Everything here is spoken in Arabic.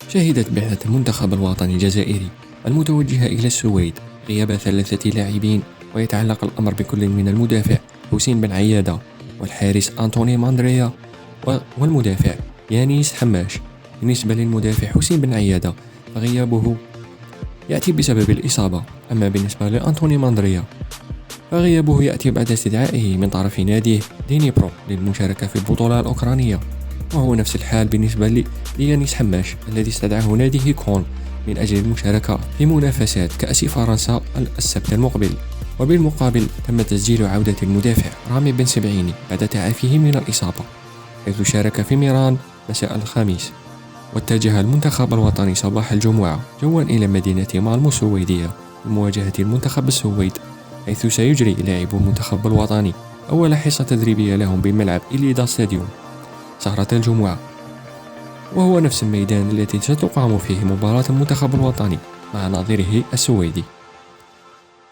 شهدت بعثة المنتخب الوطني الجزائري المتوجهة إلى السويد غياب 3 لاعبين، ويتعلق الأمر بكل من المدافع حسين بن عيادة والحارس أنطوني ماندريا والمدافع يانيس حماش. بالنسبة للمدافع حسين بن عيادة فغيابه يأتي بسبب الإصابة، أما بالنسبة لأنطوني ماندريا فغيابه يأتي بعد استدعائه من طرف ناديه دينيبرو للمشاركة في البطولة الأوكرانية. وهو نفس الحال بالنسبة ليانيس حماش الذي استدعاه ناديه كون من أجل المشاركة في منافسات كأس فرنسا السبت المقبل. وبالمقابل تم تسجيل عودة المدافع رامي بن سبعيني بعد تعافيه من الإصابة، حيث شارك في ميران مساء الخميس. واتجه المنتخب الوطني صباح الجمعة جوا إلى مدينة مالمو السويدية لمواجهة المنتخب السويد، حيث سيجري لاعبو المنتخب الوطني أول حصة تدريبية لهم بملعب إليدا ستاديوم سهرة الجمعة، وهو نفس الميدان الذي ستقام فيه مباراة المنتخب الوطني مع نظيره السويدي.